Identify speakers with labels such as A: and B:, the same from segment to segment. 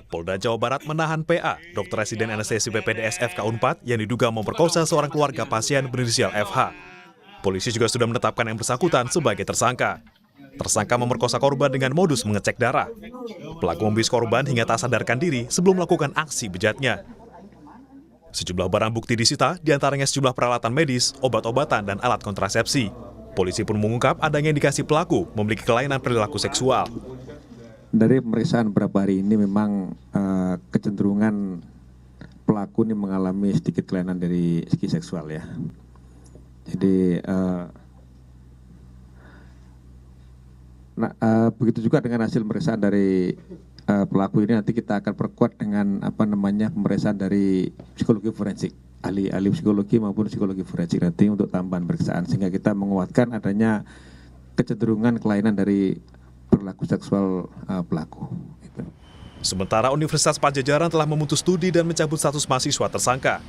A: Polda Jawa Barat menahan PA, dokter residen anestesi BPDS FK Unpad yang diduga memperkosa seorang keluarga pasien berinisial FH. Polisi juga sudah menetapkan yang bersangkutan sebagai tersangka. Tersangka memerkosa korban dengan modus mengecek darah. Pelaku membius korban hingga tak sadarkan diri sebelum melakukan aksi bejatnya. Sejumlah barang bukti disita, diantaranya sejumlah peralatan medis, obat-obatan, dan alat kontrasepsi. Polisi pun mengungkap adanya indikasi pelaku memiliki kelainan perilaku seksual.
B: Dari pemeriksaan beberapa hari ini memang kecenderungan pelaku ini mengalami sedikit kelainan dari segi seksual ya. Jadi begitu juga dengan hasil pemeriksaan dari pelaku ini, nanti kita akan perkuat dengan pemeriksaan dari psikologi forensik, ahli psikologi maupun psikologi forensik nanti untuk tambahan pemeriksaan, sehingga kita menguatkan adanya kecenderungan kelainan dari perilaku seksual pelaku.
A: Sementara Universitas Padjadjaran telah memutus studi dan mencabut status mahasiswa tersangka.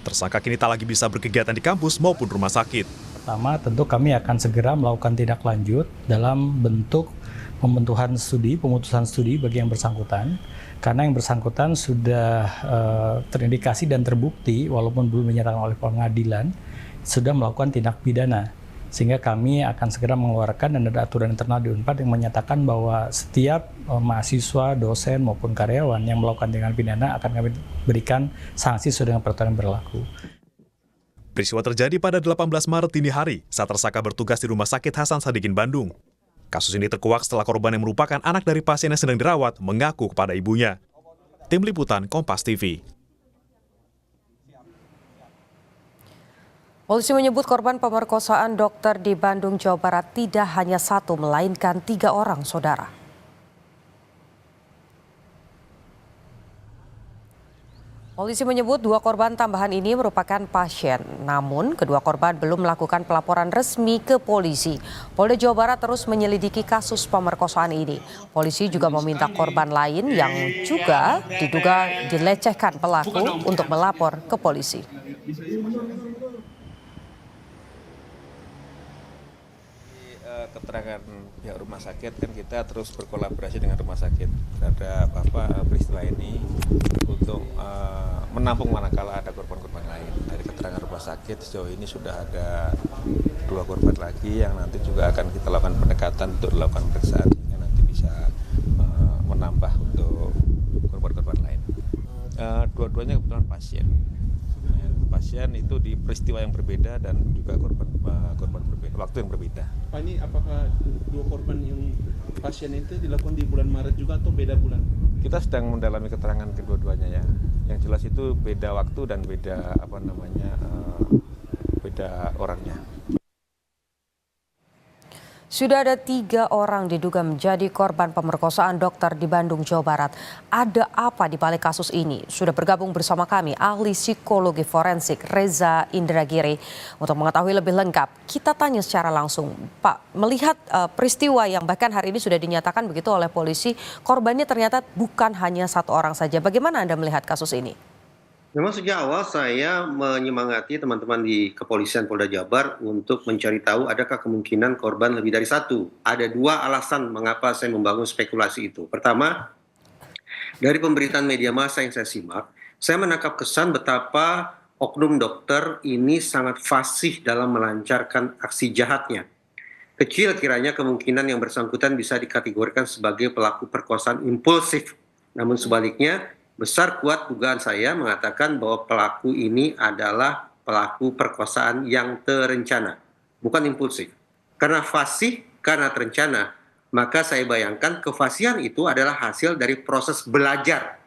A: Tersangka kini tak lagi bisa berkegiatan di kampus maupun rumah sakit.
C: Pertama, tentu kami akan segera melakukan tindak lanjut dalam bentuk pemutusan studi bagi yang bersangkutan, karena yang bersangkutan sudah terindikasi dan terbukti, walaupun belum dinyatakan oleh pengadilan, sudah melakukan tindak pidana. Sehingga kami akan segera mengeluarkan, dan ada aturan internal di Unpad yang menyatakan bahwa setiap mahasiswa, dosen maupun karyawan yang melakukan tindak pidana akan kami berikan sanksi sesuai dengan peraturan yang berlaku.
A: Peristiwa terjadi pada 18 Maret dini hari saat tersangka bertugas di Rumah Sakit Hasan Sadikin, Bandung. Kasus ini terkuak setelah korban yang merupakan anak dari pasien yang sedang dirawat mengaku kepada ibunya. Tim Liputan Kompas TV.
D: Polisi menyebut korban pemerkosaan dokter di Bandung, Jawa Barat tidak hanya satu, melainkan 3 orang, saudara. Polisi menyebut 2 korban tambahan ini merupakan pasien. Namun, kedua korban belum melakukan pelaporan resmi ke polisi. Polda Jawa Barat terus menyelidiki kasus pemerkosaan ini. Polisi juga meminta korban lain yang juga diduga dilecehkan pelaku untuk melapor ke polisi.
B: Keterangan pihak rumah sakit kan kita terus berkolaborasi dengan rumah sakit terhadap peristiwa ini untuk menampung manakala ada korban-korban lain. Dari keterangan rumah sakit sejauh ini sudah ada 2 korban lagi yang nanti juga akan kita lakukan pendekatan untuk dilakukan pemeriksaan sehingga nanti bisa menambah untuk korban-korban lain. Dua-duanya kebetulan pasien. Pasien itu di peristiwa yang berbeda dan juga korban berbeda, waktu yang berbeda.
E: Pak, ini apakah 2 korban yang pasien itu dilakukan di bulan Maret juga atau beda bulan?
B: Kita sedang mendalami keterangan kedua-duanya ya. Yang jelas itu beda waktu dan beda beda orangnya.
D: Sudah ada 3 orang diduga menjadi korban pemerkosaan dokter di Bandung, Jawa Barat. Ada apa di balik kasus ini? Sudah bergabung bersama kami ahli psikologi forensik Reza Indragiri. Untuk mengetahui lebih lengkap, kita tanya secara langsung. Pak, melihat peristiwa yang bahkan hari ini sudah dinyatakan begitu oleh polisi, korbannya ternyata bukan hanya 1 orang saja. Bagaimana Anda melihat kasus ini?
F: Memang sejak awal saya menyemangati teman-teman di Kepolisian Polda Jabar untuk mencari tahu adakah kemungkinan korban lebih dari 1. Ada 2 alasan mengapa saya membangun spekulasi itu. Pertama, dari pemberitaan media massa yang saya simak, saya menangkap kesan betapa oknum dokter ini sangat fasih dalam melancarkan aksi jahatnya. Kecil kiranya kemungkinan yang bersangkutan bisa dikategorikan sebagai pelaku perkosaan impulsif. Namun sebaliknya, besar kuat dugaan saya mengatakan bahwa pelaku ini adalah pelaku perkosaan yang terencana, bukan impulsif. Karena fasih, karena terencana, maka saya bayangkan kefasihan itu adalah hasil dari proses belajar.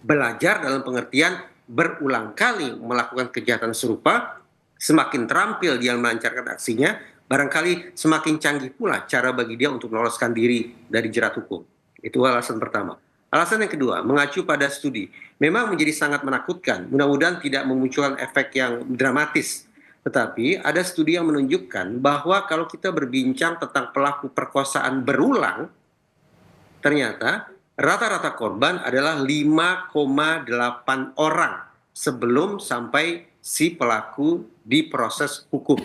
F: Belajar dalam pengertian berulang kali melakukan kejahatan serupa, semakin terampil dia melancarkan aksinya, barangkali semakin canggih pula cara bagi dia untuk meloloskan diri dari jerat hukum. Itu alasan pertama. Alasan yang kedua, mengacu pada studi, memang menjadi sangat menakutkan, mudah-mudahan tidak memunculkan efek yang dramatis. Tetapi ada studi yang menunjukkan bahwa kalau kita berbincang tentang pelaku perkosaan berulang, ternyata rata-rata korban adalah 5,8 orang sebelum sampai si pelaku diproses hukum.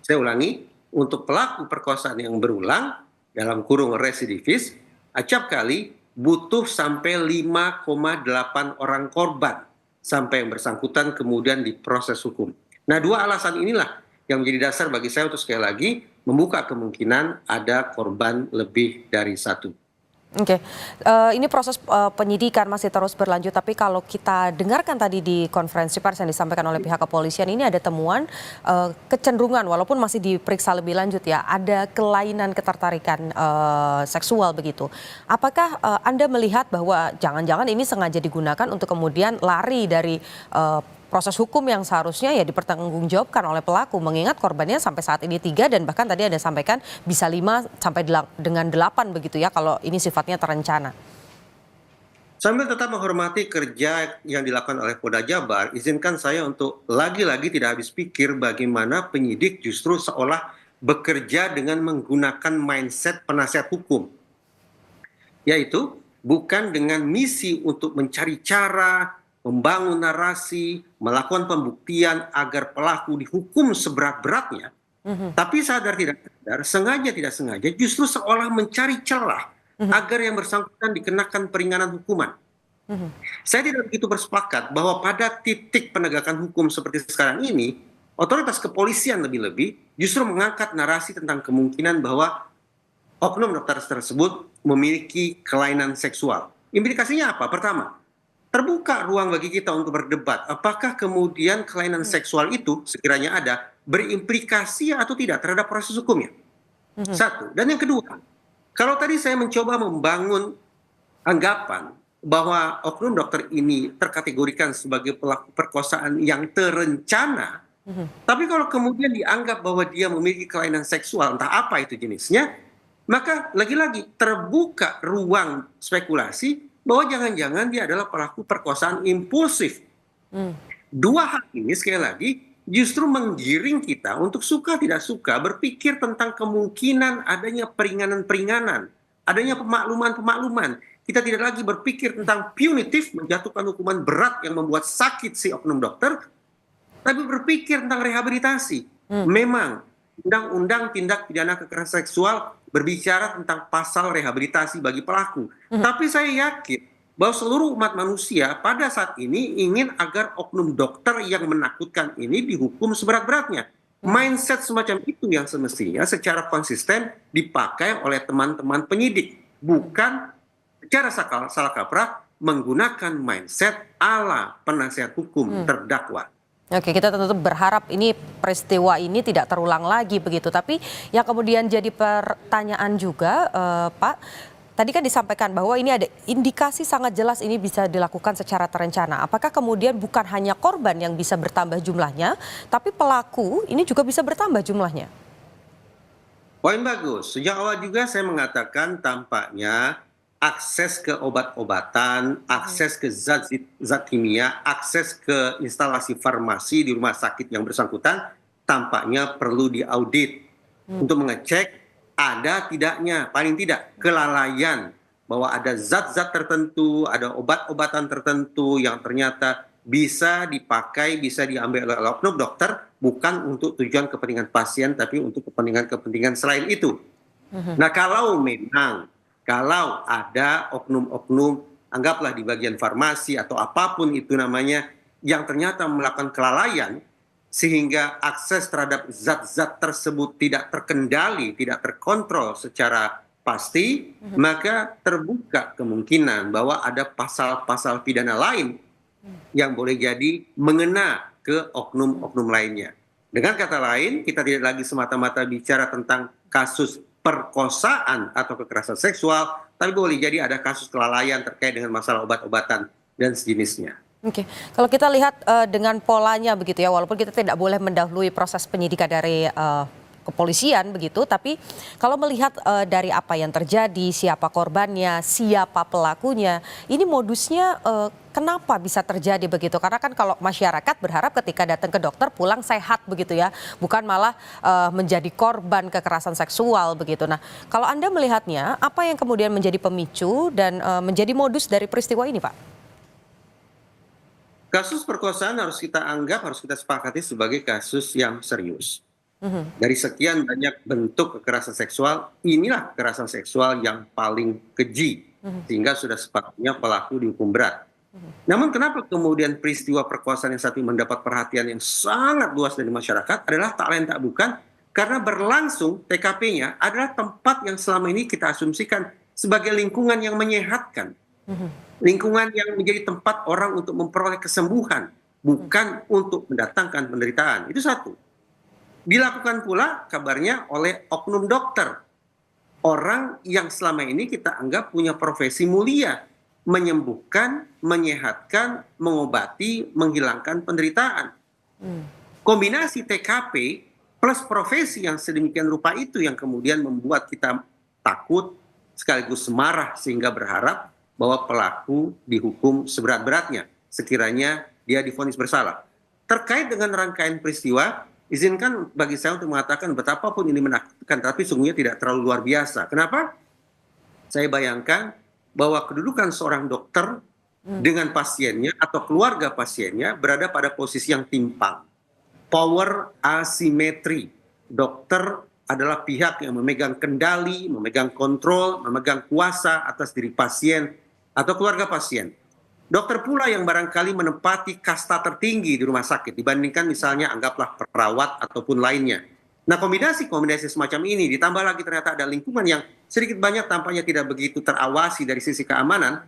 F: Saya ulangi, untuk pelaku perkosaan yang berulang, dalam kurung residivis, acap kali butuh sampai 5,8 orang korban sampai yang bersangkutan kemudian diproses hukum. Nah, dua alasan inilah yang menjadi dasar bagi saya untuk sekali lagi membuka kemungkinan ada korban lebih dari satu.
D: Oke, ini proses penyidikan masih terus berlanjut, tapi kalau kita dengarkan tadi di konferensi pers yang disampaikan oleh pihak kepolisian, ini ada temuan kecenderungan, walaupun masih diperiksa lebih lanjut ya, ada kelainan ketertarikan seksual begitu. Apakah Anda melihat bahwa jangan-jangan ini sengaja digunakan untuk kemudian lari dari proses hukum yang seharusnya ya dipertanggungjawabkan oleh pelaku, mengingat korbannya sampai saat ini 3 dan bahkan tadi Anda sampaikan bisa 5 sampai dengan 8 begitu ya kalau ini sifatnya terencana.
F: Sambil tetap menghormati kerja yang dilakukan oleh Polda Jabar, izinkan saya untuk lagi-lagi tidak habis pikir bagaimana penyidik justru seolah bekerja dengan menggunakan mindset penasihat hukum. Yaitu bukan dengan misi untuk mencari cara, membangun narasi, melakukan pembuktian agar pelaku dihukum seberat-beratnya, tapi sadar tidak sadar, sengaja tidak sengaja, justru seolah mencari celah agar yang bersangkutan dikenakan peringanan hukuman. Saya tidak begitu bersepakat bahwa pada titik penegakan hukum seperti sekarang ini, otoritas kepolisian lebih-lebih justru mengangkat narasi tentang kemungkinan bahwa oknum dokter tersebut memiliki kelainan seksual. Implikasinya apa? Pertama, terbuka ruang bagi kita untuk berdebat apakah kemudian kelainan seksual itu sekiranya ada berimplikasi atau tidak terhadap proses hukumnya. Satu. Dan yang kedua, kalau tadi saya mencoba membangun anggapan bahwa oknum dokter ini terkategorikan sebagai pelaku perkosaan yang terencana, tapi kalau kemudian dianggap bahwa dia memiliki kelainan seksual, entah apa itu jenisnya, maka lagi-lagi terbuka ruang spekulasi bahwa jangan-jangan dia adalah pelaku perkosaan impulsif. Dua hal ini sekali lagi justru menggiring kita untuk suka tidak suka berpikir tentang kemungkinan adanya peringanan-peringanan, adanya pemakluman-pemakluman. Kita tidak lagi berpikir tentang punitif, menjatuhkan hukuman berat yang membuat sakit si oknum dokter, tapi berpikir tentang rehabilitasi. Memang Undang-Undang Tindak Pidana Kekerasan Seksual berbicara tentang pasal rehabilitasi bagi pelaku. Tapi saya yakin bahwa seluruh umat manusia pada saat ini ingin agar oknum dokter yang menakutkan ini dihukum seberat-beratnya. Mindset semacam itu yang semestinya secara konsisten dipakai oleh teman-teman penyidik. Bukan secara salah kaprah menggunakan mindset ala penasihat hukum terdakwa.
D: Oke, kita tentu berharap ini peristiwa ini tidak terulang lagi begitu. Tapi yang kemudian jadi pertanyaan juga, Pak, tadi kan disampaikan bahwa ini ada indikasi sangat jelas ini bisa dilakukan secara terencana. Apakah kemudian bukan hanya korban yang bisa bertambah jumlahnya, tapi pelaku ini juga bisa bertambah jumlahnya?
F: Poin bagus. Sejak awal juga saya mengatakan tampaknya akses ke obat-obatan, akses ke zat kimia, akses ke instalasi farmasi di rumah sakit yang bersangkutan tampaknya perlu diaudit untuk mengecek ada tidaknya, paling tidak kelalaian bahwa ada zat-zat tertentu, ada obat-obatan tertentu yang ternyata bisa dipakai, bisa diambil oleh oknum dokter bukan untuk tujuan kepentingan pasien tapi untuk kepentingan selain itu. Nah, kalau ada oknum-oknum, anggaplah di bagian farmasi atau apapun itu namanya, yang ternyata melakukan kelalaian, sehingga akses terhadap zat-zat tersebut tidak terkendali, tidak terkontrol secara pasti, maka terbuka kemungkinan bahwa ada pasal-pasal pidana lain yang boleh jadi mengena ke oknum-oknum lainnya. Dengan kata lain, kita tidak lagi semata-mata bicara tentang kasus perkosaan atau kekerasan seksual, tapi boleh jadi ada kasus kelalaian terkait dengan masalah obat-obatan dan sejenisnya.
D: Oke, kalau kita lihat dengan polanya begitu ya, walaupun kita tidak boleh mendahului proses penyidikan dari kepolisian begitu, tapi kalau melihat dari apa yang terjadi, siapa korbannya, siapa pelakunya, ini modusnya kenapa bisa terjadi begitu? Karena kan kalau masyarakat berharap ketika datang ke dokter pulang sehat begitu ya, bukan malah menjadi korban kekerasan seksual begitu. Nah, kalau Anda melihatnya, apa yang kemudian menjadi pemicu dan menjadi modus dari peristiwa ini, Pak?
F: Kasus perkosaan harus kita anggap, harus kita sepakati sebagai kasus yang serius. Dari sekian banyak bentuk kekerasan seksual, inilah kekerasan seksual yang paling keji, sehingga sudah sepatutnya pelaku dihukum berat. Namun kenapa kemudian peristiwa perkosaan yang saat ini mendapat perhatian yang sangat luas dari masyarakat adalah tak lain tak bukan karena berlangsung TKP-nya adalah tempat yang selama ini kita asumsikan sebagai lingkungan yang menyehatkan. Lingkungan yang menjadi tempat orang untuk memperoleh kesembuhan, bukan untuk mendatangkan penderitaan. Itu satu. Dilakukan pula kabarnya oleh oknum dokter. Orang yang selama ini kita anggap punya profesi mulia. Menyembuhkan, menyehatkan, mengobati, menghilangkan penderitaan. Kombinasi TKP plus profesi yang sedemikian rupa itu yang kemudian membuat kita takut sekaligus marah sehingga berharap bahwa pelaku dihukum seberat-beratnya sekiranya dia divonis bersalah. Terkait dengan rangkaian peristiwa, izinkan bagi saya untuk mengatakan betapapun ini menakutkan, tapi sungguhnya tidak terlalu luar biasa. Kenapa? Saya bayangkan bahwa kedudukan seorang dokter dengan pasiennya atau keluarga pasiennya berada pada posisi yang timpang. Power asimetri. Dokter adalah pihak yang memegang kendali, memegang kontrol, memegang kuasa atas diri pasien atau keluarga pasien. Dokter pula yang barangkali menempati kasta tertinggi di rumah sakit dibandingkan misalnya anggaplah perawat ataupun lainnya. Nah, kombinasi semacam ini ditambah lagi ternyata ada lingkungan yang sedikit banyak tampaknya tidak begitu terawasi dari sisi keamanan,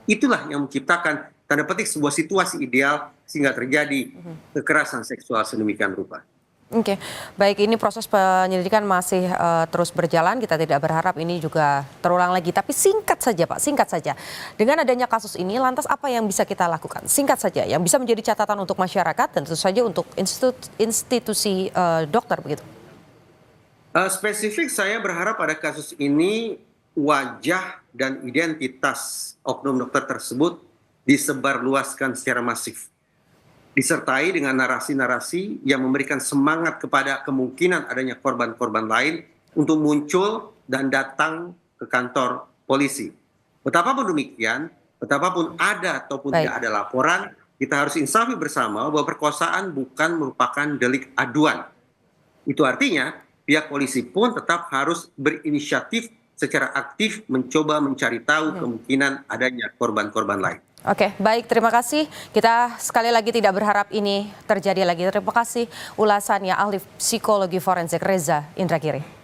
F: itulah yang menciptakan tanda petik sebuah situasi ideal sehingga terjadi kekerasan seksual sedemikian rupa.
D: Oke, baik, ini proses penyelidikan masih terus berjalan. Kita tidak berharap ini juga terulang lagi. Tapi singkat saja Pak, singkat saja. Dengan adanya kasus ini, lantas apa yang bisa kita lakukan? Singkat saja, yang bisa menjadi catatan untuk masyarakat dan tentu saja untuk institusi dokter begitu.
F: Spesifik saya berharap pada kasus ini wajah dan identitas oknum dokter tersebut disebarluaskan secara masif. Disertai dengan narasi-narasi yang memberikan semangat kepada kemungkinan adanya korban-korban lain untuk muncul dan datang ke kantor polisi. Betapapun demikian, betapapun ada ataupun tidak ada laporan, kita harus insafi bersama bahwa perkosaan bukan merupakan delik aduan. Itu artinya pihak polisi pun tetap harus berinisiatif secara aktif mencoba mencari tahu kemungkinan adanya korban-korban lain.
D: Oke, baik, terima kasih. Kita sekali lagi tidak berharap ini terjadi lagi. Terima kasih ulasannya ahli psikologi forensik Reza Indragiri.